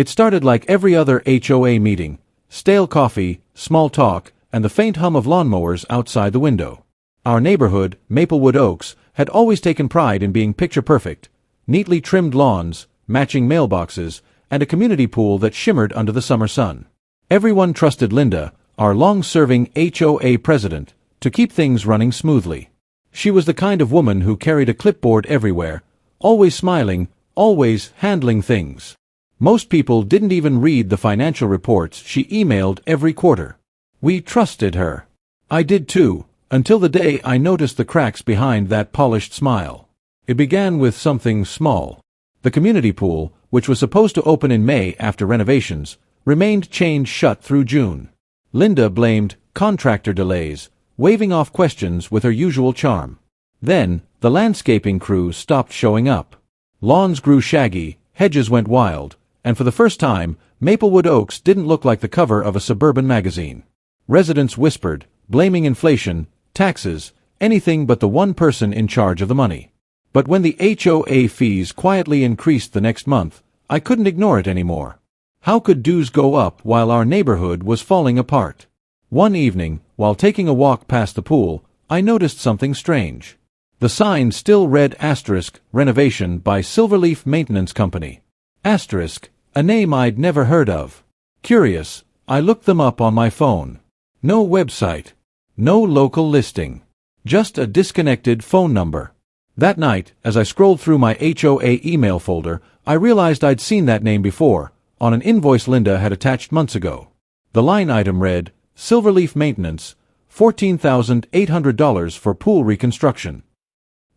It started like every other HOA meeting: stale coffee, small talk, and the faint hum of lawnmowers outside the window. Our neighborhood, Maplewood Oaks, had always taken pride in being picture-perfect: neatly trimmed lawns, matching mailboxes, and a community pool that shimmered under the summer sun. Everyone trusted Linda, our long-serving HOA president, to keep things running smoothly. She was the kind of woman who carried a clipboard everywhere, always smiling, always handling things. Most people didn't even read the financial reports she emailed every quarter. We trusted her. I did too, until the day I noticed the cracks behind that polished smile. It began with something small. The community pool, which was supposed to open in May after renovations, remained chained shut through June. Linda blamed contractor delays, waving off questions with her usual charm. Then, the landscaping crew stopped showing up. Lawns grew shaggy, hedges went wild, and for the first time, Maplewood Oaks didn't look like the cover of a suburban magazine. Residents whispered, blaming inflation, taxes, anything but the one person in charge of the money. But when the HOA fees quietly increased the next month, I couldn't ignore it anymore. How could dues go up while our neighborhood was falling apart? One evening, while taking a walk past the pool, I noticed something strange. The sign still read *renovation by Silverleaf Maintenance Company. A name I'd never heard of. Curious, I looked them up on my phone. No website. No local listing. Just a disconnected phone number. That night, as I scrolled through my HOA email folder, I realized I'd seen that name before, on an invoice Linda had attached months ago. The line item read, Silverleaf Maintenance, $14,800 for pool reconstruction.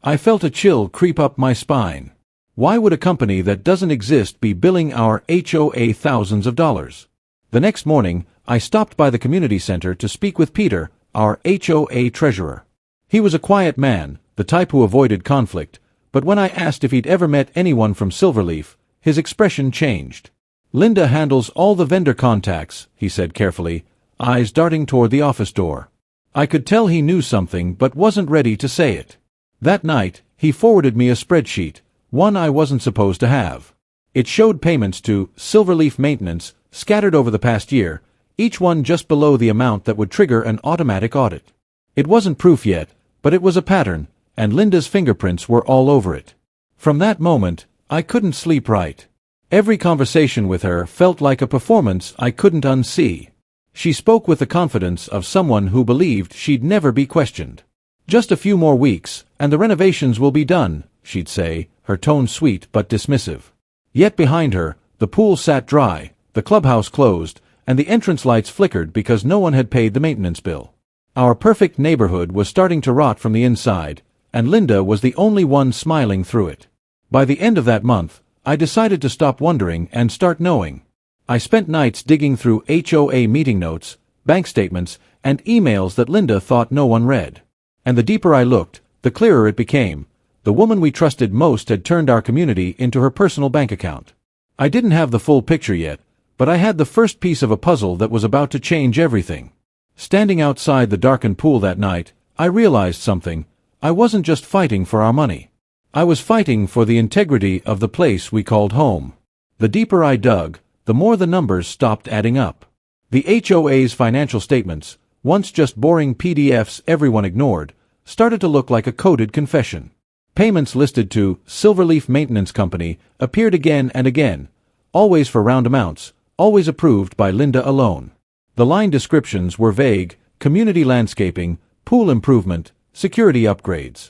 I felt a chill creep up my spine. Why would a company that doesn't exist be billing our HOA thousands of dollars? The next morning, I stopped by the community center to speak with Peter, our HOA treasurer. He was a quiet man, the type who avoided conflict, but when I asked if he'd ever met anyone from Silverleaf, his expression changed. Linda handles all the vendor contacts, he said carefully, eyes darting toward the office door. I could tell he knew something but wasn't ready to say it. That night, he forwarded me a spreadsheet, one I wasn't supposed to have. It showed payments to Silverleaf Maintenance scattered over the past year, each one just below the amount that would trigger an automatic audit. It wasn't proof yet, but it was a pattern, and Linda's fingerprints were all over it. From that moment, I couldn't sleep right. Every conversation with her felt like a performance I couldn't unsee. She spoke with the confidence of someone who believed she'd never be questioned. Just a few more weeks, and the renovations will be done, she'd say, her tone sweet but dismissive. Yet behind her, the pool sat dry, the clubhouse closed, and the entrance lights flickered because no one had paid the maintenance bill. Our perfect neighborhood was starting to rot from the inside, and Linda was the only one smiling through it. By the end of that month, I decided to stop wondering and start knowing. I spent nights digging through HOA meeting notes, bank statements, and emails that Linda thought no one read. And the deeper I looked, the clearer it became. The woman we trusted most had turned our community into her personal bank account. I didn't have the full picture yet, but I had the first piece of a puzzle that was about to change everything. Standing outside the darkened pool that night, I realized something. I wasn't just fighting for our money. I was fighting for the integrity of the place we called home. The deeper I dug, the more the numbers stopped adding up. The HOA's financial statements, once just boring PDFs everyone ignored, started to look like a coded confession. Payments listed to Silverleaf Maintenance Company appeared again and again, always for round amounts, always approved by Linda alone. The line descriptions were vague: community landscaping, pool improvement, security upgrades.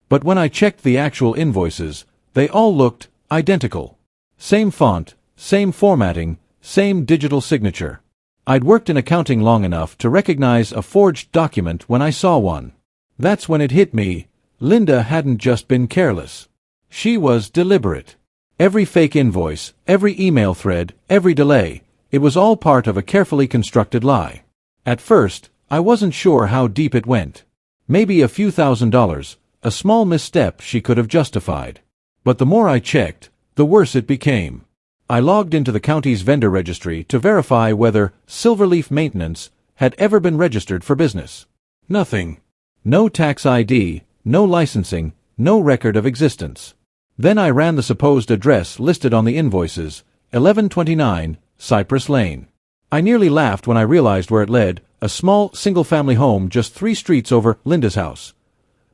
But when I checked the actual invoices, they all looked identical. Same font, same formatting, same digital signature. I'd worked in accounting long enough to recognize a forged document when I saw one. That's when it hit me. Linda hadn't just been careless. She was deliberate. Every fake invoice, every email thread, every delay, it was all part of a carefully constructed lie. At first, I wasn't sure how deep it went. Maybe a few $1,000s, a small misstep she could have justified. But the more I checked, the worse it became. I logged into the county's vendor registry to verify whether Silverleaf Maintenance had ever been registered for business. Nothing. No tax ID, no licensing, no record of existence. Then I ran the supposed address listed on the invoices, 1129, Cypress Lane. I nearly laughed when I realized where it led, a small, single-family home just 3 streets over Linda's house.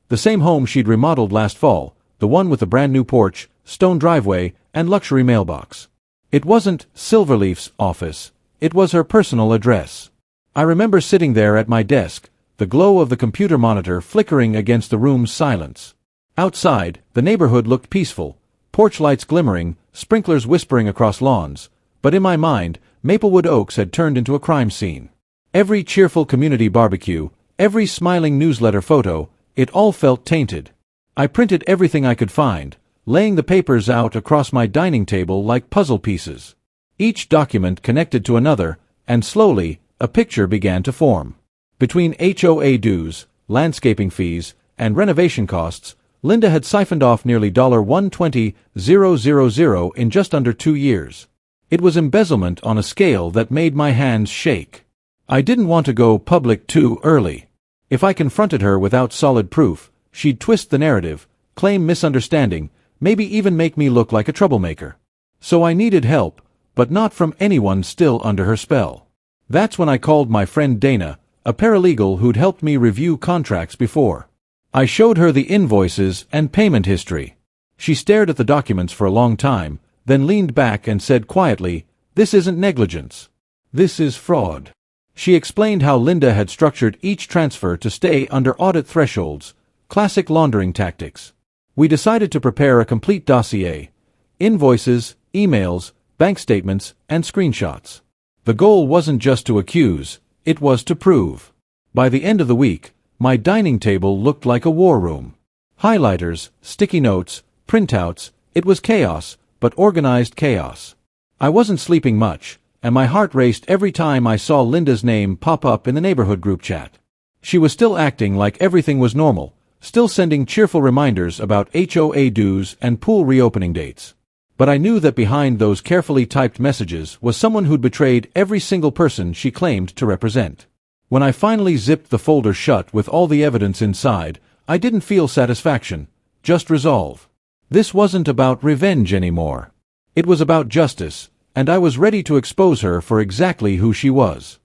The same home she'd remodeled last fall, the one with the brand-new porch, stone driveway, and luxury mailbox. It wasn't Silverleaf's office, it was her personal address. I remember sitting there at my desk, the glow of the computer monitor flickering against the room's silence. Outside, the neighborhood looked peaceful, porch lights glimmering, sprinklers whispering across lawns, but in my mind, Maplewood Oaks had turned into a crime scene. Every cheerful community barbecue, every smiling newsletter photo, it all felt tainted. I printed everything I could find, laying the papers out across my dining table like puzzle pieces. Each document connected to another, and slowly, a picture began to form. Between HOA dues, landscaping fees, and renovation costs, Linda had siphoned off nearly $120,000 in just under 2 years. It was embezzlement on a scale that made my hands shake. I didn't want to go public too early. If I confronted her without solid proof, she'd twist the narrative, claim misunderstanding, maybe even make me look like a troublemaker. So I needed help, but not from anyone still under her spell. That's when I called my friend Dana, a paralegal who'd helped me review contracts before. I showed her the invoices and payment history. She stared at the documents for a long time, then leaned back and said quietly, "This isn't negligence. This is fraud." She explained how Linda had structured each transfer to stay under audit thresholds, classic laundering tactics. We decided to prepare a complete dossier: invoices, emails, bank statements, and screenshots. The goal wasn't just to accuse, it was to prove. By the end of the week, my dining table looked like a war room. Highlighters, sticky notes, printouts, it was chaos, but organized chaos. I wasn't sleeping much, and my heart raced every time I saw Linda's name pop up in the neighborhood group chat. She was still acting like everything was normal, still sending cheerful reminders about HOA dues and pool reopening dates. But I knew that behind those carefully typed messages was someone who'd betrayed every single person she claimed to represent. When I finally zipped the folder shut with all the evidence inside, I didn't feel satisfaction, just resolve. This wasn't about revenge anymore. It was about justice, and I was ready to expose her for exactly who she was.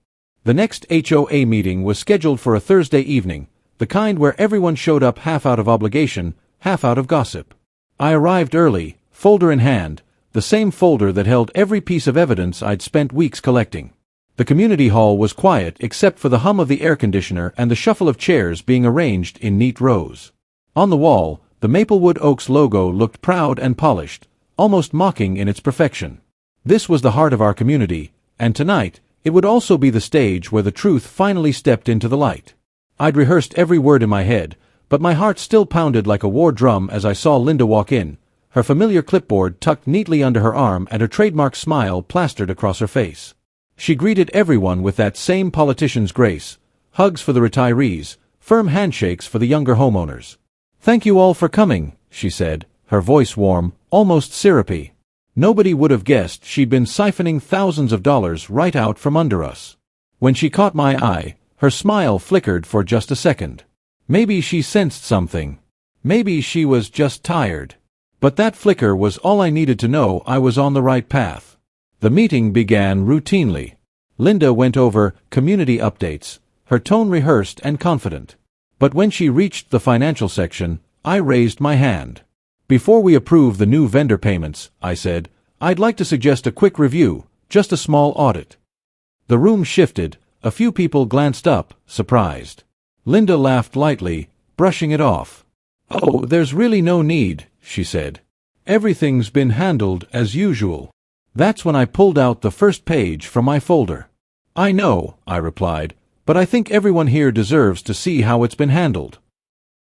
The next HOA meeting was scheduled for a Thursday evening, the kind where everyone showed up half out of obligation, half out of gossip. I arrived early, folder in hand, the same folder that held every piece of evidence I'd spent weeks collecting. The community hall was quiet except for the hum of the air conditioner and the shuffle of chairs being arranged in neat rows. On the wall, the Maplewood Oaks logo looked proud and polished, almost mocking in its perfection. This was the heart of our community, and tonight, it would also be the stage where the truth finally stepped into the light. I'd rehearsed every word in my head, but my heart still pounded like a war drum as I saw Linda walk in, her familiar clipboard tucked neatly under her arm and her trademark smile plastered across her face. She greeted everyone with that same politician's grace: hugs for the retirees, firm handshakes for the younger homeowners. "Thank you all for coming," she said, her voice warm, almost syrupy. Nobody would have guessed she'd been siphoning thousands of dollars right out from under us. When she caught my eye, her smile flickered for just a second. Maybe she sensed something. Maybe she was just tired. But that flicker was all I needed to know I was on the right path. The meeting began routinely. Linda went over community updates, her tone rehearsed and confident. But when she reached the financial section, I raised my hand. "Before we approve the new vendor payments," I said, "I'd like to suggest a quick review, just a small audit." The room shifted, a few people glanced up, surprised. Linda laughed lightly, brushing it off. "Oh, there's really no need," she said. "Everything's been handled as usual." That's when I pulled out the first page from my folder. "I know," I replied, "but I think everyone here deserves to see how it's been handled."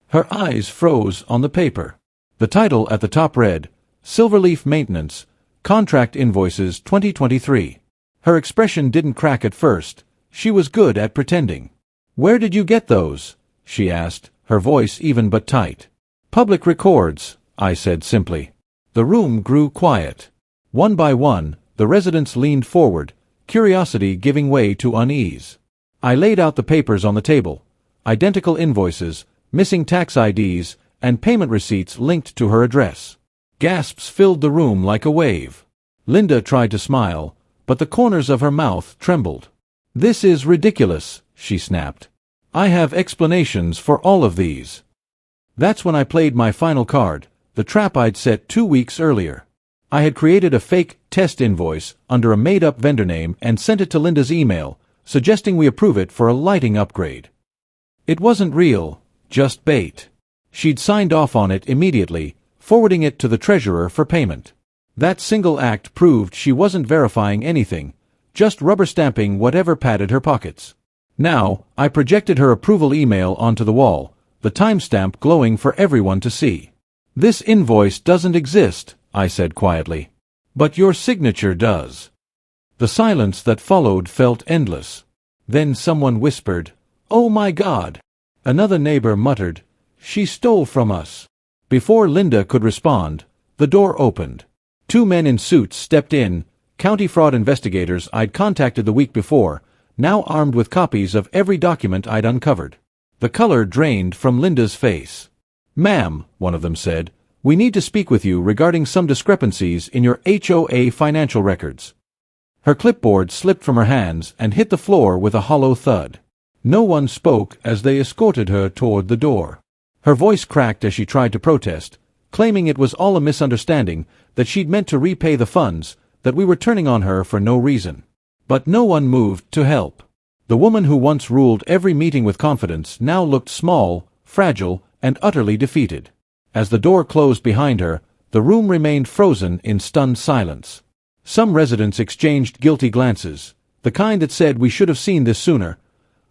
Her eyes froze on the paper. The title at the top read, "Silverleaf Maintenance, Contract Invoices 2023. Her expression didn't crack at first. She was good at pretending. "Where did you get those?" she asked, her voice even but tight. "Public records," I said simply. The room grew quiet. One by one, the residents leaned forward, curiosity giving way to unease. I laid out the papers on the table. Identical invoices, missing tax IDs, and payment receipts linked to her address. Gasps filled the room like a wave. Linda tried to smile, but the corners of her mouth trembled. "This is ridiculous," she snapped. "I have explanations for all of these." That's when I played my final card, the trap I'd set 2 weeks earlier. I had created a fake test invoice under a made-up vendor name and sent it to Linda's email, suggesting we approve it for a lighting upgrade. It wasn't real, just bait. She'd signed off on it immediately, forwarding it to the treasurer for payment. That single act proved she wasn't verifying anything, just rubber-stamping whatever padded her pockets. Now, I projected her approval email onto the wall, the timestamp glowing for everyone to see. "This invoice doesn't exist," I said quietly. "But your signature does." The silence that followed felt endless. Then someone whispered, "Oh my God!" Another neighbor muttered, "She stole from us." Before Linda could respond, the door opened. 2 men in suits stepped in, county fraud investigators I'd contacted the week before, now armed with copies of every document I'd uncovered. The color drained from Linda's face. "Ma'am," one of them said, "we need to speak with you regarding some discrepancies in your HOA financial records." Her clipboard slipped from her hands and hit the floor with a hollow thud. No one spoke as they escorted her toward the door. Her voice cracked as she tried to protest, claiming it was all a misunderstanding, that she'd meant to repay the funds, that we were turning on her for no reason. But no one moved to help. The woman who once ruled every meeting with confidence now looked small, fragile, and utterly defeated. As the door closed behind her, the room remained frozen in stunned silence. Some residents exchanged guilty glances, the kind that said we should have seen this sooner.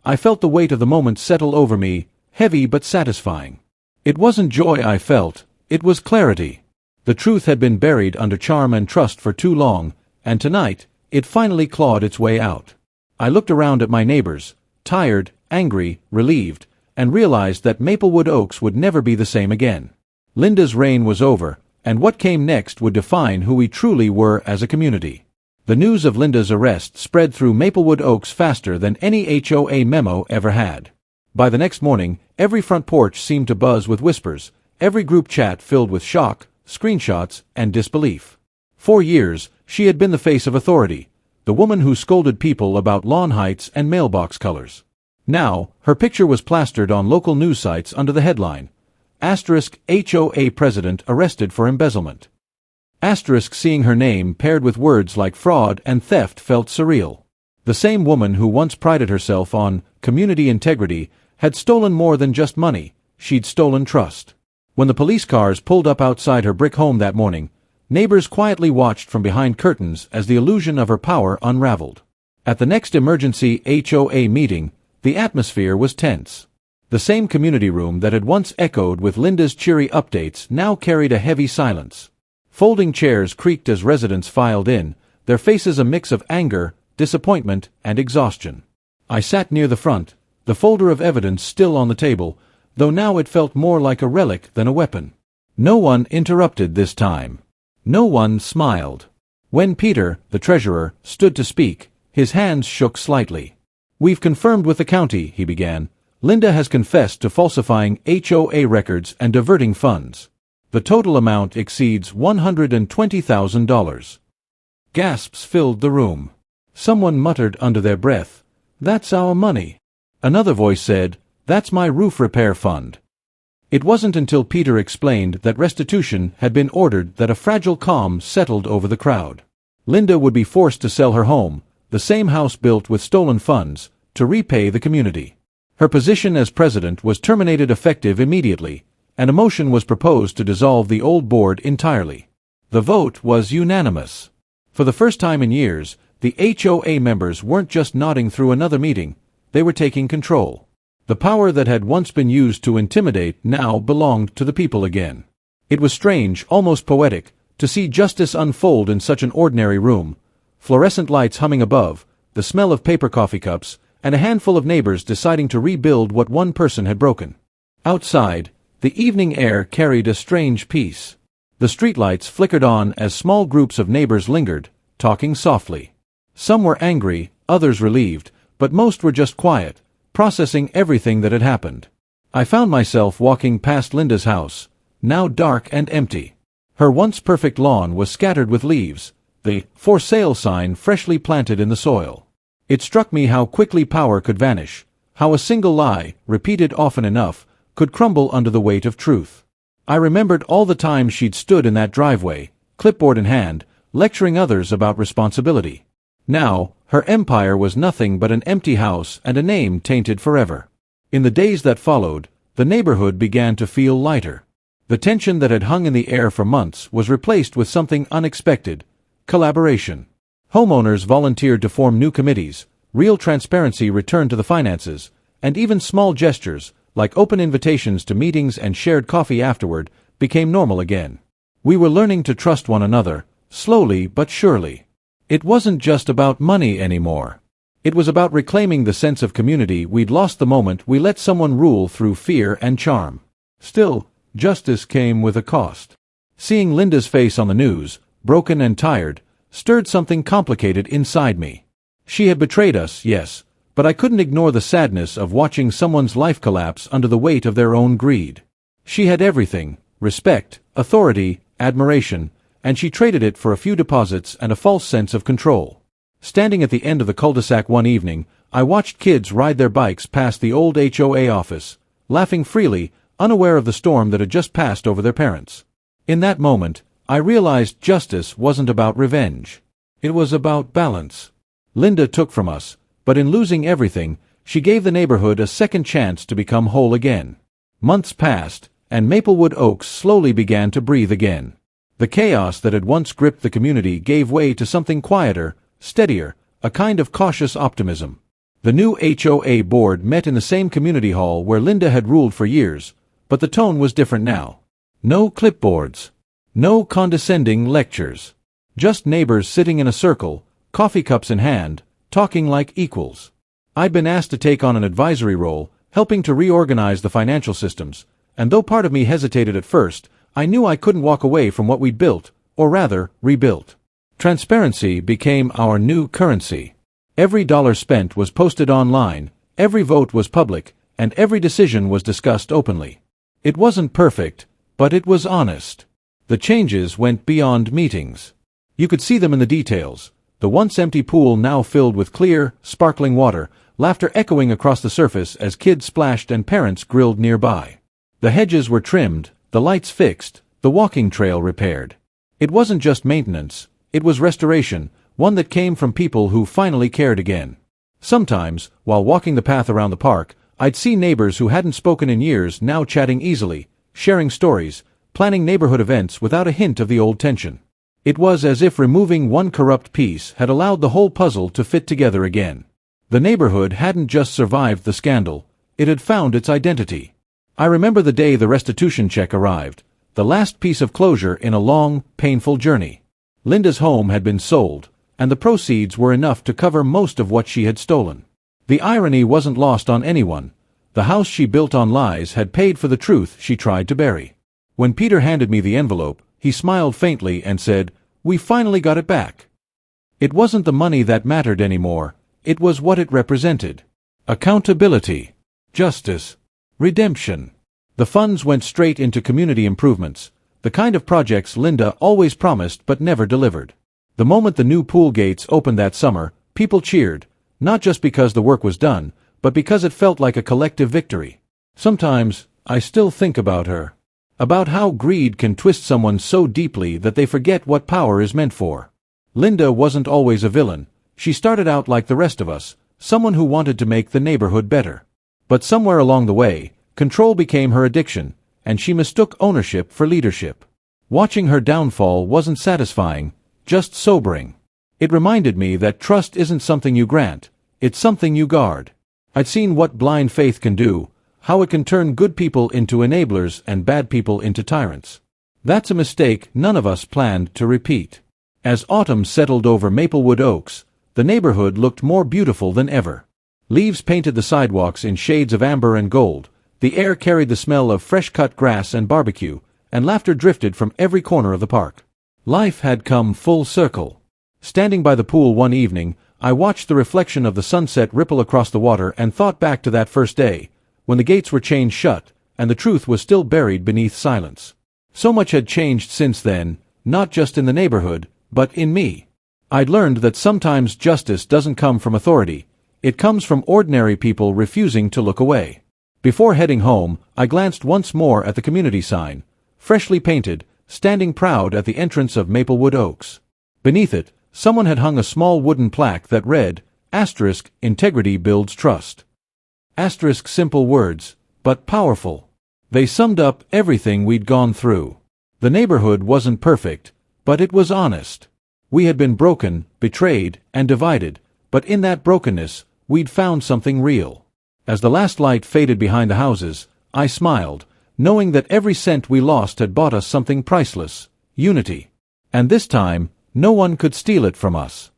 I felt the weight of the moment settle over me, heavy but satisfying. It wasn't joy I felt, it was clarity. The truth had been buried under charm and trust for too long, and tonight, it finally clawed its way out. I looked around at my neighbors, tired, angry, relieved, and realized that Maplewood Oaks would never be the same again. Linda's reign was over, and what came next would define who we truly were as a community. The news of Linda's arrest spread through Maplewood Oaks faster than any HOA memo ever had. By the next morning, every front porch seemed to buzz with whispers, every group chat filled with shock, screenshots, and disbelief. For years, she had been the face of authority, the woman who scolded people about lawn heights and mailbox colors. Now, her picture was plastered on local news sites under the headline, *HOA president arrested for embezzlement. Seeing her name paired with words like fraud and theft felt surreal. The same woman who once prided herself on community integrity had stolen more than just money, she'd stolen trust. When the police cars pulled up outside her brick home that morning, neighbors quietly watched from behind curtains as the illusion of her power unraveled. At the next emergency HOA meeting, the atmosphere was tense. The same community room that had once echoed with Linda's cheery updates now carried a heavy silence. Folding chairs creaked as residents filed in, their faces a mix of anger, disappointment, and exhaustion. I sat near the front, the folder of evidence still on the table, though now it felt more like a relic than a weapon. No one interrupted this time. No one smiled. When Peter, the treasurer, stood to speak, his hands shook slightly. "We've confirmed with the county," he began. "Linda has confessed to falsifying HOA records and diverting funds. The total amount exceeds $120,000. Gasps filled the room. Someone muttered under their breath, "That's our money." Another voice said, "That's my roof repair fund." It wasn't until Peter explained that restitution had been ordered that a fragile calm settled over the crowd. Linda would be forced to sell her home, the same house built with stolen funds, to repay the community. Her position as president was terminated effective immediately, and a motion was proposed to dissolve the old board entirely. The vote was unanimous. For the first time in years, the HOA members weren't just nodding through another meeting, they were taking control. The power that had once been used to intimidate now belonged to the people again. It was strange, almost poetic, to see justice unfold in such an ordinary room, fluorescent lights humming above, the smell of paper coffee cups, and a handful of neighbors deciding to rebuild what one person had broken. Outside, the evening air carried a strange peace. The streetlights flickered on as small groups of neighbors lingered, talking softly. Some were angry, others relieved, but most were just quiet, processing everything that had happened. I found myself walking past Linda's house, now dark and empty. Her once perfect lawn was scattered with leaves, the "For Sale" sign freshly planted in the soil. It struck me how quickly power could vanish, how a single lie, repeated often enough, could crumble under the weight of truth. I remembered all the times she'd stood in that driveway, clipboard in hand, lecturing others about responsibility. Now, her empire was nothing but an empty house and a name tainted forever. In the days that followed, the neighborhood began to feel lighter. The tension that had hung in the air for months was replaced with something unexpected: collaboration. Homeowners volunteered to form new committees, real transparency returned to the finances, and even small gestures, like open invitations to meetings and shared coffee afterward, became normal again. We were learning to trust one another, slowly but surely. It wasn't just about money anymore. It was about reclaiming the sense of community we'd lost the moment we let someone rule through fear and charm. Still, justice came with a cost. Seeing Linda's face on the news, broken and tired, stirred something complicated inside me. She had betrayed us, yes, but I couldn't ignore the sadness of watching someone's life collapse under the weight of their own greed. She had everything: respect, authority, admiration, and she traded it for a few deposits and a false sense of control. Standing at the end of the cul-de-sac one evening, I watched kids ride their bikes past the old HOA office, laughing freely, unaware of the storm that had just passed over their parents. In that moment, I realized justice wasn't about revenge. It was about balance. Linda took from us, but in losing everything, she gave the neighborhood a second chance to become whole again. Months passed, and Maplewood Oaks slowly began to breathe again. The chaos that had once gripped the community gave way to something quieter, steadier, a kind of cautious optimism. The new HOA board met in the same community hall where Linda had ruled for years, but the tone was different now. No clipboards. No condescending lectures. Just neighbors sitting in a circle, coffee cups in hand, talking like equals. I'd been asked to take on an advisory role, helping to reorganize the financial systems, and though part of me hesitated at first, I knew I couldn't walk away from what we'd built, or rather, rebuilt. Transparency became our new currency. Every dollar spent was posted online, every vote was public, and every decision was discussed openly. It wasn't perfect, but it was honest. The changes went beyond meetings. You could see them in the details: the once empty pool now filled with clear, sparkling water, laughter echoing across the surface as kids splashed and parents grilled nearby. The hedges were trimmed, the lights fixed, the walking trail repaired. It wasn't just maintenance, it was restoration, one that came from people who finally cared again. Sometimes, while walking the path around the park, I'd see neighbors who hadn't spoken in years now chatting easily, sharing stories, planning neighborhood events without a hint of the old tension. It was as if removing one corrupt piece had allowed the whole puzzle to fit together again. The neighborhood hadn't just survived the scandal, it had found its identity. I remember the day the restitution check arrived, the last piece of closure in a long, painful journey. Linda's home had been sold, and the proceeds were enough to cover most of what she had stolen. The irony wasn't lost on anyone. The house she built on lies had paid for the truth she tried to bury. When Peter handed me the envelope, he smiled faintly and said, "We finally got it back." It wasn't the money that mattered anymore, it was what it represented. Accountability, justice, redemption. The funds went straight into community improvements, the kind of projects Linda always promised but never delivered. The moment the new pool gates opened that summer, people cheered, not just because the work was done, but because it felt like a collective victory. Sometimes, I still think about her. About how greed can twist someone so deeply that they forget what power is meant for. Linda wasn't always a villain. She started out like the rest of us, someone who wanted to make the neighborhood better. But somewhere along the way, control became her addiction, and she mistook ownership for leadership. Watching her downfall wasn't satisfying, just sobering. It reminded me that trust isn't something you grant, it's something you guard. I'd seen what blind faith can do, how it can turn good people into enablers and bad people into tyrants. That's a mistake none of us planned to repeat. As autumn settled over Maplewood Oaks, the neighborhood looked more beautiful than ever. Leaves painted the sidewalks in shades of amber and gold, the air carried the smell of fresh-cut grass and barbecue, and laughter drifted from every corner of the park. Life had come full circle. Standing by the pool one evening, I watched the reflection of the sunset ripple across the water and thought back to that first day, when the gates were chained shut, and the truth was still buried beneath silence. So much had changed since then, not just in the neighborhood, but in me. I'd learned that sometimes justice doesn't come from authority, it comes from ordinary people refusing to look away. Before heading home, I glanced once more at the community sign, freshly painted, standing proud at the entrance of Maplewood Oaks. Beneath it, someone had hung a small wooden plaque that read, "Integrity builds trust." Simple words, but powerful. They summed up everything we'd gone through. The neighborhood wasn't perfect, but it was honest. We had been broken, betrayed, and divided, but in that brokenness, we'd found something real. As the last light faded behind the houses, I smiled, knowing that every cent we lost had bought us something priceless: unity. And this time, no one could steal it from us.